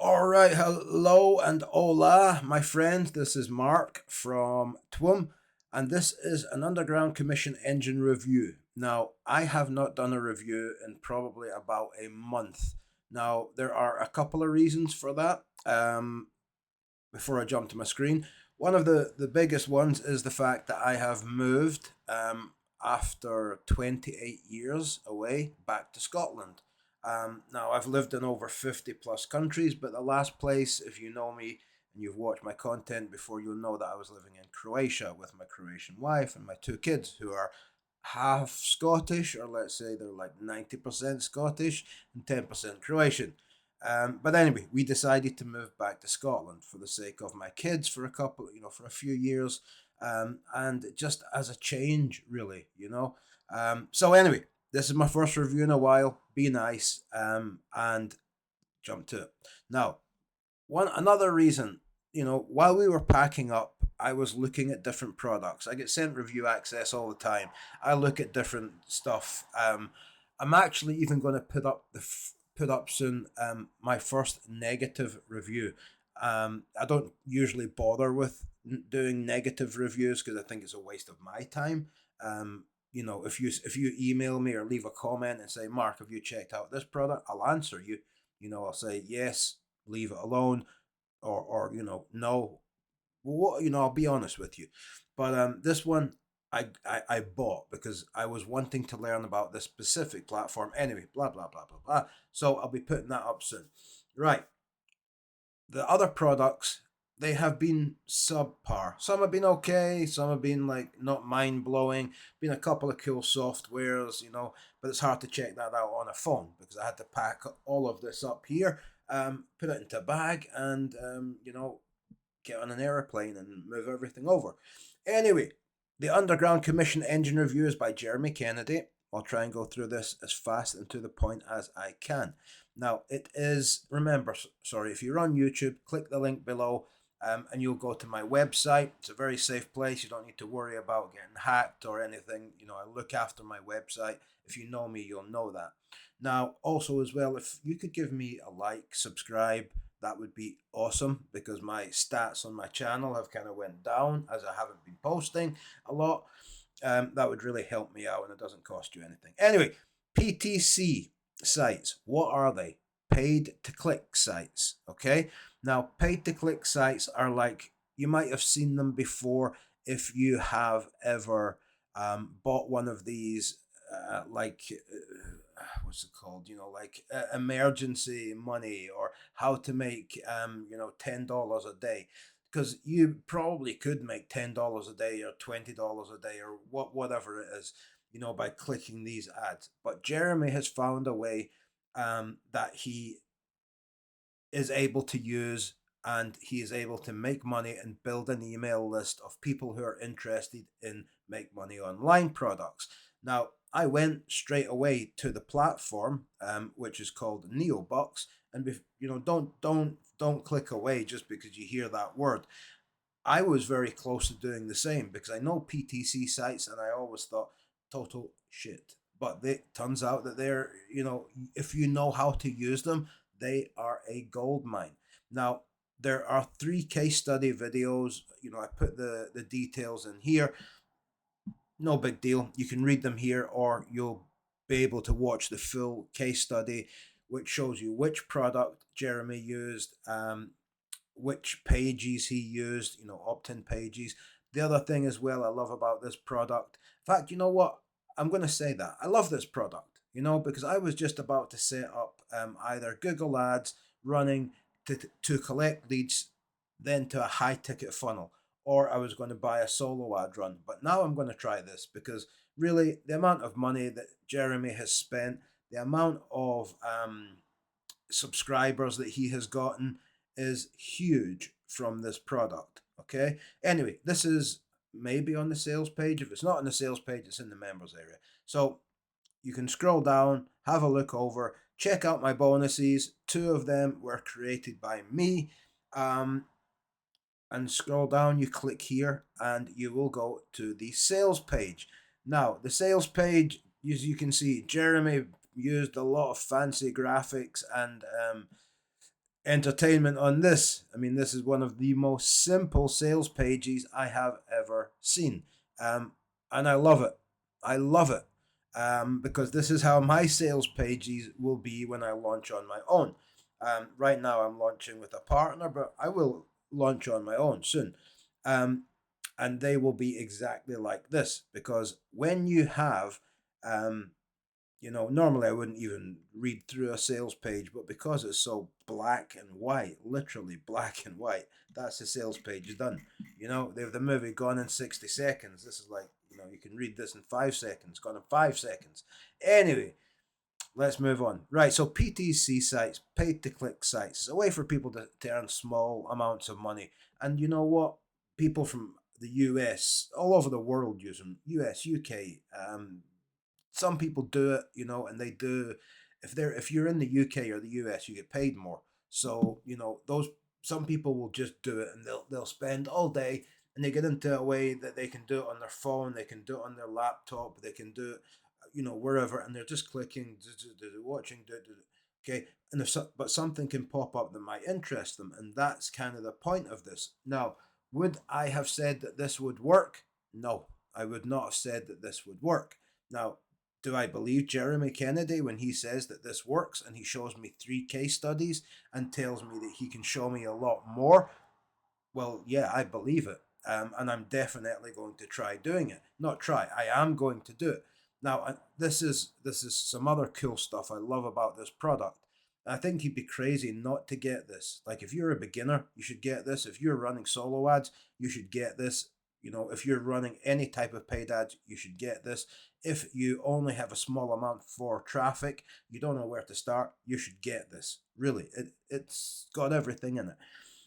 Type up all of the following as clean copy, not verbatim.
All right, hello and hola, my friends. This is Mark from TWIM, and this is an underground commission engine review. Now, I have not done a review in probably about a month. Now, there are a couple of reasons for that. Before I jump to my screen, one of the biggest ones is the fact that I have moved after 28 years away back to Scotland. Now, I've lived in over 50 plus countries, but the last place, if you know me and you've watched my content before, you'll know that I was living in Croatia with my Croatian wife and my two kids who are half Scottish, or let's say they're like 90% Scottish and 10% Croatian. But anyway, we decided to move back to Scotland for the sake of my kids for a couple, for a few years, and just as a change, really. So anyway, this is my first review in a while. Be nice, and jump to it. Now, one another reason, while we were packing up, I was looking at different products. I get sent review access all the time. I look at different stuff. I'm actually even going to put up soon my first negative review. I don't usually bother with doing negative reviews because I think it's a waste of my time. If you email me or leave a comment and say, Mark, have you checked out this product? I'll answer you. I'll say yes, leave it alone, or no. Well, I'll be honest with you, but this one I bought because I was wanting to learn about this specific platform. Anyway, blah blah blah blah blah. So I'll be putting that up soon. Right. The other products, they have been subpar. Some have been okay, some have been like not mind blowing. Been a couple of cool softwares, but it's hard to check that out on a phone because I had to pack all of this up here, put it into a bag, and get on an airplane and move everything over. Anyway, the Underground Commission Engine Review is by Jeremy Kennedy. I'll try and go through this as fast and to the point as I can. Now, it is, remember, sorry, if you're on YouTube, click the link below, and you'll go to my website. It's a very safe place. You don't need to worry about getting hacked or anything. I look after my website. If you know me, you'll know that. Now, also, as well, if you could give me a like, subscribe, that would be awesome because my stats on my channel have kind of went down as I haven't been posting a lot. That would really help me out and it doesn't cost you anything. Anyway, PTC sites, what are they? Paid to click sites. Okay. Now, paid to click sites are like, you might have seen them before if you have ever bought one of these, what's it called? Like emergency money, or how to make $10 a day, because you probably could make $10 a day or $20 a day or whatever it is, by clicking these ads. But Jeremy has found a way that he is able to use, and he is able to make money and build an email list of people who are interested in make money online products. Now, I went straight away to the platform, which is called Neobox, and don't click away just because you hear that word. I was very close to doing the same because I know PTC sites, and I always thought total shit. But it turns out that if you know how to use them, they are a gold mine. Now, there are 3 case study videos. I put the details in here. No big deal. You can read them here, or you'll be able to watch the full case study, which shows you which product Jeremy used, which pages he used, opt-in pages. The other thing as well I love about this product, in fact, you know what? I'm going to say that. I love this product, because I was just about to set up either Google Ads running to collect leads, then to a high ticket funnel, or I was going to buy a solo ad run. But now I'm going to try this because really the amount of money that Jeremy has spent, the amount of subscribers that he has gotten is huge from this product. Okay. Anyway, this is maybe on the sales page. If it's not on the sales page, it's in the members area. So you can scroll down, have a look over, check out my bonuses. 2 of them were created by me. And scroll down, you click here, and you will go to the sales page. Now, the sales page, as you can see, Jeremy used a lot of fancy graphics and entertainment on this. I mean, this is one of the most simple sales pages I have ever seen. Um, and I love it. I love it. Because this is how my sales pages will be when I launch on my own. Right now, I'm launching with a partner, but I will launch on my own soon. Um, and they will be exactly like this because when you have normally I wouldn't even read through a sales page, but because it's so black and white, literally black and white, that's the sales page done. They have the movie gone in 60 seconds. This is like, you can read this in 5 seconds, gone in 5 seconds. Anyway, let's move on. Right, so PTC sites, paid to click sites, is a way for people to earn small amounts of money. And you know what? People from the US, all over the world use them. US, UK, some people do it, and they do. If you're in the UK or the US, you get paid more. So those some people will just do it, and they'll spend all day, and they get into a way that they can do it on their phone, they can do it on their laptop, they can do it, wherever, and they're just clicking, watching, okay. And but something can pop up that might interest them, and that's kind of the point of this. Now, would I have said that this would work? No, I would not have said that this would work. Now, do I believe Jeremy Kennedy when he says that this works and he shows me 3 case studies and tells me that he can show me a lot more? Well, yeah, I believe it. And I'm definitely going to try doing it. Not try, I am going to do it. Now, this is some other cool stuff I love about this product. I think you'd be crazy not to get this. Like, if you're a beginner, you should get this. If you're running solo ads, you should get this. If you're running any type of paid ads, you should get this. If you only have a small amount for traffic, you don't know where to start, you should get this. Really, it's got everything in it.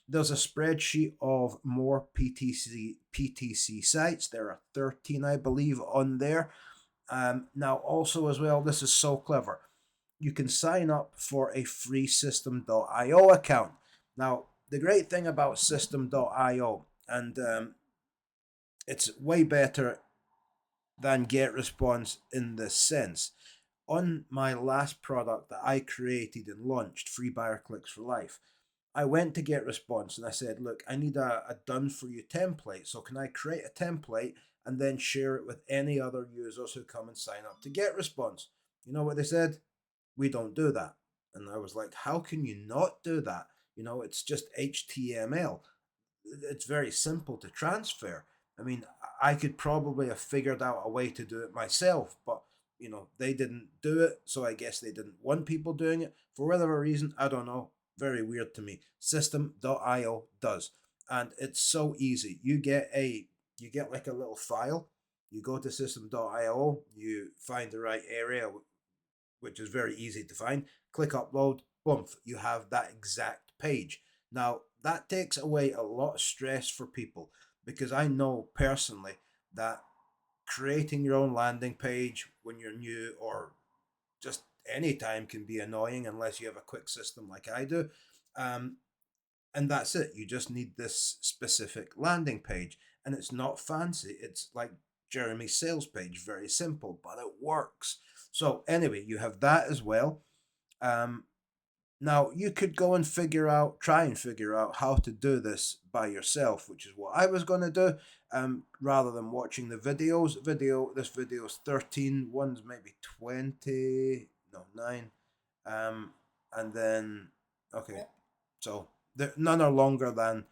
There's a spreadsheet of more PTC sites. There are 13, I believe, on there. Now, also as well, this is so clever. You can sign up for a free System.io account. Now, the great thing about System.io, and it's way better than GetResponse in this sense. On my last product that I created and launched, Free Buyer Clicks for Life, I went to GetResponse and I said, look, I need a done for you template. So can I create a template and then share it with any other users who come and sign up to GetResponse? You know what they said? We don't do that. And I was like, how can you not do that? It's just HTML. It's very simple to transfer. I mean, I could probably have figured out a way to do it myself, but they didn't do it, so I guess they didn't want people doing it for whatever reason. I don't know. Very weird to me. System.io does, and it's so easy. You get like a little file. You go to System.io. You find the right area, which is very easy to find. Click upload, boom, you have that exact page. Now, that takes away a lot of stress for people because I know personally that creating your own landing page when you're new or just any time can be annoying unless you have a quick system like I do. Um, and that's it. You just need this specific landing page. And it's not fancy. It's like Jeremy's sales page, very simple, but it works. So, anyway, you have that as well. Um, Now, you could go and try and figure out how to do this by yourself, which is what I was going to do, rather than watching the videos. This video is 13, one's maybe 20, no, 9. Um, and then, okay, so none are longer than,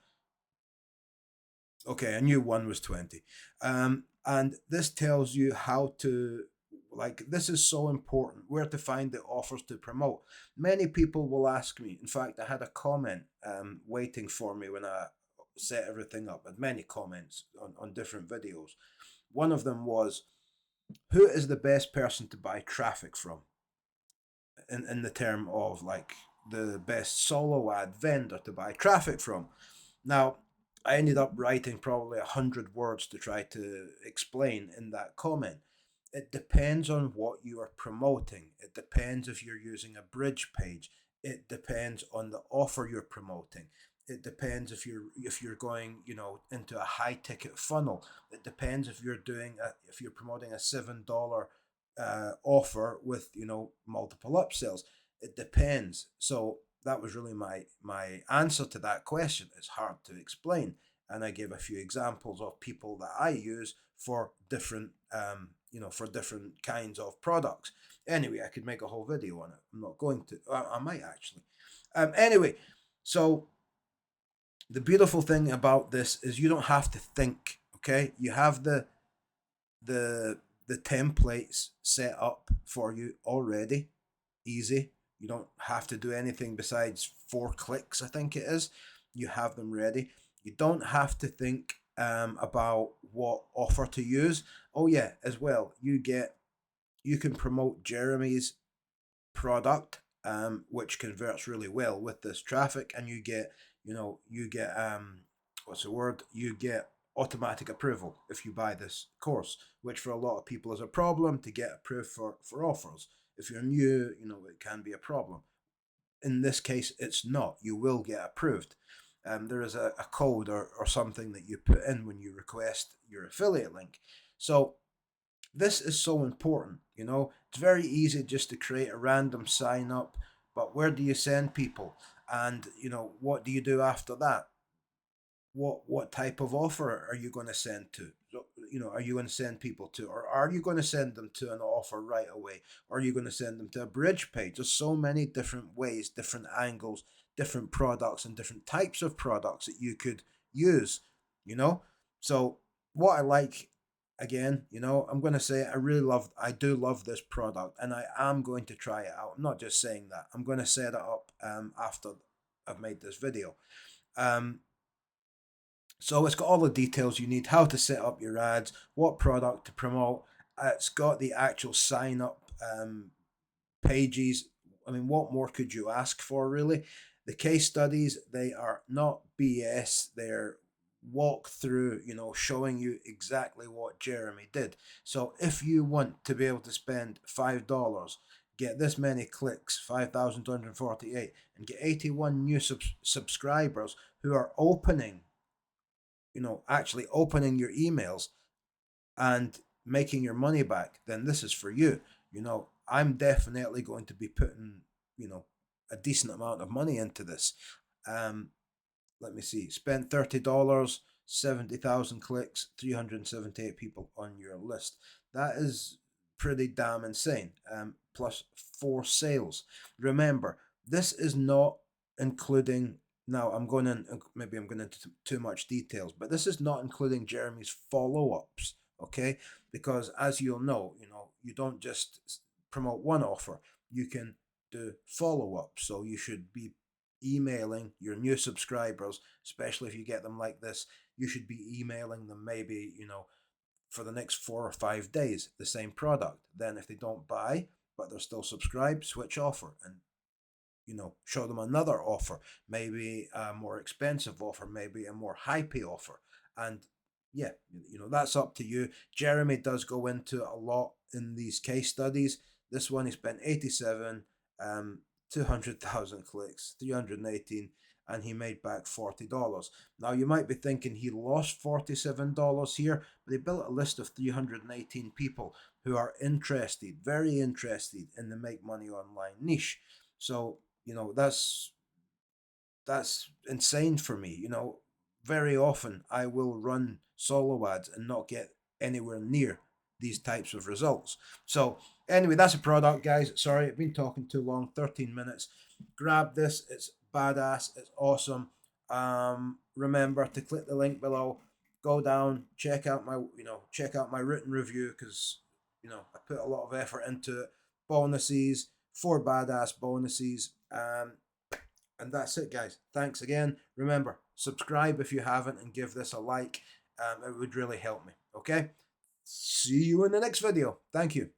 okay, I knew one was 20. And this tells you how to, like, this is so important, where to find the offers to promote. Many people will ask me, in fact, I had a comment waiting for me when I set everything up, and many comments on different videos. One of them was, who is the best person to buy traffic from? In the term of like the best solo ad vendor to buy traffic from. Now, I ended up writing probably 100 words to try to explain in that comment. It depends on what you are promoting. It depends if you're using a bridge page. It depends on the offer you're promoting. It depends if you're going into a high ticket funnel. It depends if you're promoting a $7 offer with multiple upsells. It depends. So that was really my answer to that question. It's hard to explain, and I gave a few examples of people that I use for different for different kinds of products. Anyway, I could make a whole video on it. I'm not going to. I might actually. Anyway, so the beautiful thing about this is you don't have to think. Okay, you have the the templates set up for you already. Easy. You don't have to do anything besides 4 clicks, I think it is. You have them ready. You don't have to think about what offer to use. Oh yeah, as well, you can promote Jeremy's product, which converts really well with this traffic, and you get what's the word? You get automatic approval if you buy this course, which for a lot of people is a problem to get approved for offers. If you're new, it can be a problem. In this case, it's not. You will get approved. There is a code or something that you put in when you request your affiliate link. So this is so important. It's very easy just to create a random sign up, but where do you send people? And what do you do after that? What type of offer are you going to send to? So, are you going to send people to, or are you going to send them to an offer right away? Or are you going to send them to a bridge page? There's so many different ways, different angles, different products, and different types of products that you could use. you know so what I like, again, I'm going to say I do love this product, and I am going to try it out. I'm not just saying that. I'm going to set it up after I've made this video. um so it's got all the details you need, how to set up your ads, what product to promote. It's got the actual sign up pages. I mean, what more could you ask for, really? The case studies, they are not BS. They're walk through, showing you exactly what Jeremy did. So if you want to be able to spend $5, get this many clicks, 5,248, and get 81 new subscribers who are actually opening your emails and making your money back, then this is for you. I'm definitely going to be putting, a decent amount of money into this. Um, Let me see. Spend $30, 70,000 clicks, 378 people on your list. That is pretty damn insane. Plus 4 sales. Remember, this is not including. Now maybe I'm going into too much details, but this is not including Jeremy's follow-ups. Okay, because as you'll know, you don't just promote one offer. You can do follow-ups. So you should be emailing your new subscribers, especially if you get them like this. You should be emailing them maybe, for the next 4 or 5 days, the same product. Then if they don't buy, but they're still subscribed, switch offer and show them another offer, maybe a more expensive offer, maybe a more hypey offer. And yeah, that's up to you. Jeremy does go into a lot in these case studies. This one, he spent 87, 200,000 clicks, 318, and he made back $40. Now you might be thinking he lost $47 here, but he built a list of 318 people who are interested, very interested in the make money online niche. So that's insane for me. Very often I will run solo ads and not get anywhere near these types of results. So anyway, that's a product, guys. Sorry, I've been talking too long. 13 minutes. Grab this. It's badass. It's awesome. Remember to click the link below. Go down, check out my written review, because I put a lot of effort into it. Bonuses, 4 badass bonuses. And that's it, guys. Thanks again. Remember, subscribe if you haven't, and give this a like. It would really help me. Okay? See you in the next video. Thank you.